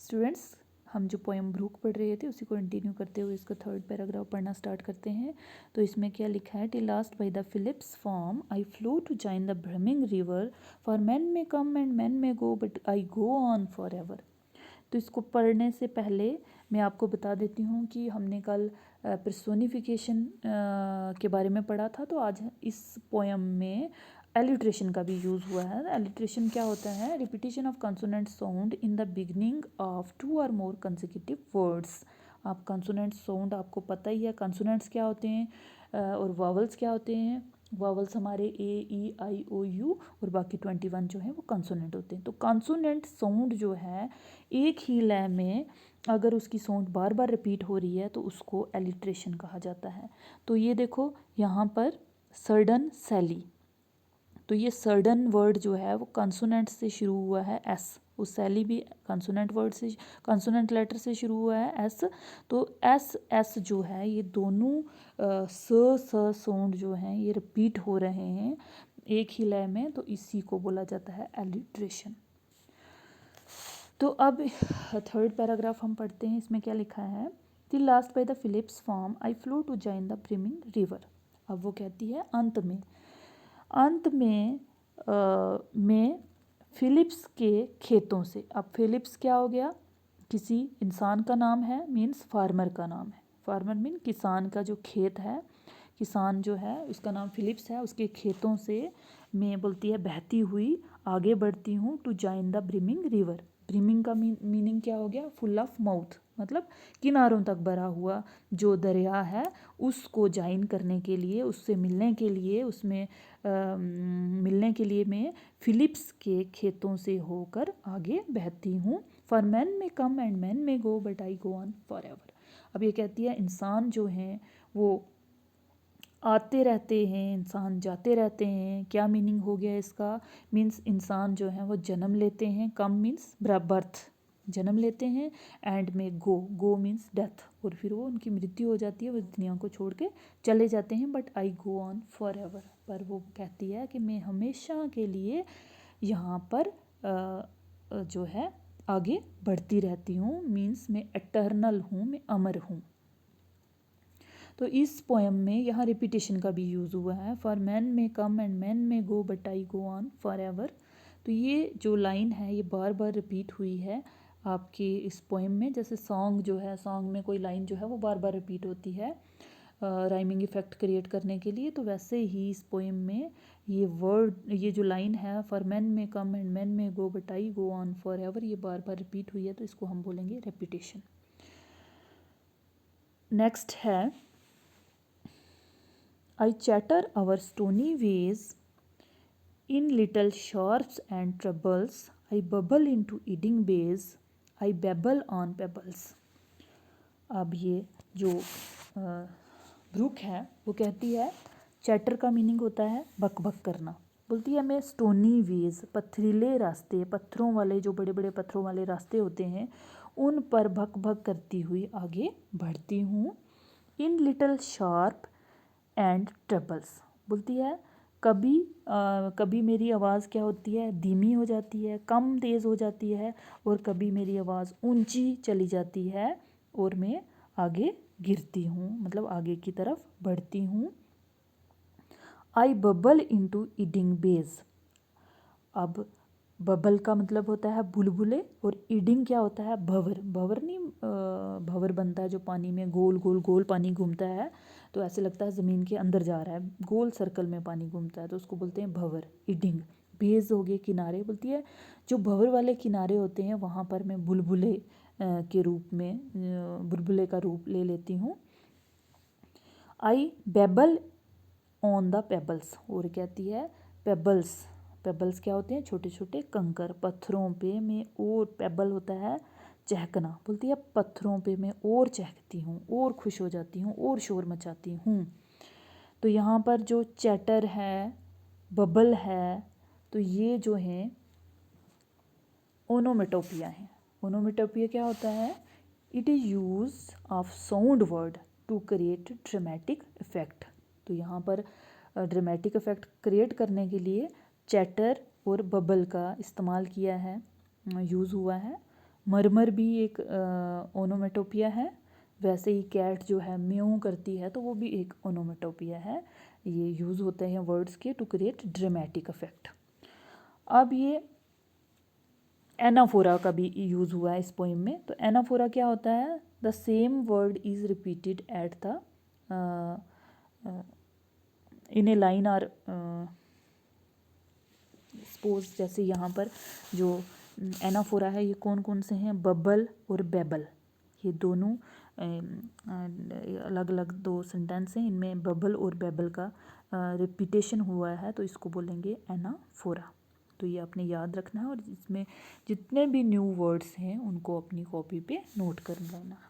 Students, हम जो poem Brooke पढ़ रहे थे उसी को कंटिन्यू करते हुए इसका थर्ड पैराग्राफ पढ़ना स्टार्ट करते हैं। तो इसमें क्या लिखा है, till last by the Philip's farm I flow to join the brimming river, for men may come and men may go but I go on for ever. तो इसको पढ़ने से पहले मैं आपको बता देती हूँ कि हमने कल पर्सोनिफिकेशन के बारे में पढ़ा था। तो आज इस पोएम में एलिट्रेशन का भी यूज़ हुआ है। एलिट्रेशन क्या होता है, repetition of consonant sound in the beginning of 2 और मोर कंसेक्यूटिव वर्ड्स। आप कंसोनेंट साउंड आपको पता ही है, कंसोनेंट्स क्या होते हैं और वावल्स क्या होते हैं। वावल्स हमारे ए ई आई ओ यू और बाकी 21 जो है वो कंसोनेंट होते हैं। तो कंसोनेंट साउंड जो है एक ही लय में अगर उसकी साउंड बार बार रिपीट हो रही है तो उसको एलिट्रेशन कहा जाता है। तो ये देखो यहाँ पर सडन सैली, तो ये सडन वर्ड जो है वो कंसोनेंट से शुरू हुआ है एस, उस सैली भी कंसोनेंट वर्ड से, कंसोनेंट लेटर से शुरू हुआ है एस। तो एस एस जो है ये दोनों स साउंड जो हैं ये रिपीट हो रहे हैं एक ही लय में, तो इसी को बोला जाता है एलिट्रेशन। तो अब थर्ड पैराग्राफ हम पढ़ते हैं। इसमें क्या लिखा है, till last by the Philip's farm I flow to join the brimming river. अब वो कहती है अंत में फिलिप्स के खेतों से। अब फिलिप्स क्या हो गया, किसी इंसान का नाम है, मीन्स फार्मर का नाम है। फार्मर मीन किसान का जो खेत है, किसान जो है उसका नाम फिलिप्स है, उसके खेतों से मैं बोलती है बहती हुई आगे बढ़ती हूँ to join the brimming river. Brimming का मीनिंग क्या हो गया, फुल ऑफ माउथ, मतलब किनारों तक भरा हुआ जो दरिया है उसको ज्वाइन करने के लिए, उससे मिलने के लिए, उसमें मिलने के लिए मैं फिलिप्स के खेतों से होकर आगे बहती हूँ। For men may come and men may go but I go on for ever. अब ये कहती है इंसान जो हैं वो आते रहते हैं, इंसान जाते रहते हैं। क्या मीनिंग हो गया इसका, मीन्स इंसान जो है वो जन्म लेते हैं, कम मीन्स बर्थ, जन्म लेते हैं, एंड में गो मीन्स डेथ, और फिर वो उनकी मृत्यु हो जाती है, वो दुनिया को छोड़ के चले जाते हैं। But I go on for ever, पर वो कहती है कि मैं हमेशा के लिए यहाँ पर जो है आगे बढ़ती रहती हूँ, मीन्स मैं एटर्नल हूँ, मैं अमर हूँ। तो इस पोएम में यहाँ रिपीटेशन का भी यूज़ हुआ है, for men may come and men may go but I go on for ever. तो ये जो लाइन है ये बार बार रिपीट हुई है आपके इस पोएम में। जैसे सॉन्ग जो है, सॉन्ग में कोई लाइन जो है वो बार बार रिपीट होती है राइमिंग इफेक्ट क्रिएट करने के लिए, तो वैसे ही इस पोएम में ये वर्ड, ये जो लाइन है for men may come and men may go but I go on for ever, ये बार बार रिपीट हुई है, तो इसको हम बोलेंगे रेपिटेशन। नेक्स्ट है, I chatter our stony ways in little sharps and troubles. I bubble into eating bays. I babble on pebbles. अब ये जो ब्रूक है वो कहती है, चैटर का मीनिंग होता है बक बक करना। बोलती है मैं स्टोनी वेज, पथरीले रास्ते, पत्थरों वाले, जो बड़े बड़े पत्थरों वाले रास्ते होते हैं उन पर भक भक करती हुई आगे बढ़ती हूँ। इन लिटल शार्प एंड ट्रबल्स, बोलती है कभी मेरी आवाज़ क्या होती है, धीमी हो जाती है, कम तेज़ हो जाती है, और कभी मेरी आवाज़ ऊंची चली जाती है और मैं आगे गिरती हूँ, मतलब आगे की तरफ बढ़ती हूँ। आई बबल इंटू ईडिंग बेज। अब बबल का मतलब होता है बुलबुले, और ईडिंग क्या होता है, भंवर। भंवर नहीं, भंवर बनता है जो पानी में गोल गोल गोल पानी घूमता है, तो ऐसे लगता है ज़मीन के अंदर जा रहा है, गोल सर्कल में पानी घूमता है, तो उसको बोलते हैं भंवर, ईडिंग। बेज हो गए किनारे, बोलती है जो भंवर वाले किनारे होते हैं वहाँ पर मैं बुलबुले के रूप में, बुलबुले का रूप ले लेती हूँ। I babble on the pebbles, और कहती है पेबल्स, पेबल्स क्या होते हैं, छोटे छोटे कंकर, पत्थरों पे मैं, और पेबल होता है चहकना, बोलती है पत्थरों पे मैं और चहकती हूँ, और खुश हो जाती हूँ, और शोर मचाती हूँ। तो यहाँ पर जो चैटर है, बबल है, तो ये जो हैं ओनोमेटोपिया हैं। ओनोमेटोपिया क्या होता है, it is use of sound word to create dramatic effect. तो यहाँ पर ड्रामेटिक इफेक्ट क्रिएट करने के लिए चैटर और बबल का इस्तेमाल किया है, यूज़ हुआ है। मरमर भी एक ओनोमेटोपिया है। वैसे ही कैट जो है म्यू करती है तो वो भी एक ओनोमेटोपिया है। ये यूज़ होते हैं वर्ड्स के टू क्रिएट ड्रामेटिक इफेक्ट। अब ये एनाफोरा का भी यूज़ हुआ है इस पोइम में। तो एनाफोरा क्या होता है? The same word is repeated at the in a line or suppose, जैसे यहाँ पर जो एनाफोरा है ये कौन कौन से हैं? बबल और बेबल, ये दोनों अलग अलग दो सेंटेंस हैं, इनमें बबल और बेबल का रिपीटेशन हुआ है तो इसको बोलेंगे एनाफोरा। तो ये आपने याद रखना है और इसमें जितने भी न्यू वर्ड्स हैं उनको अपनी कॉपी पे नोट कर लेना है।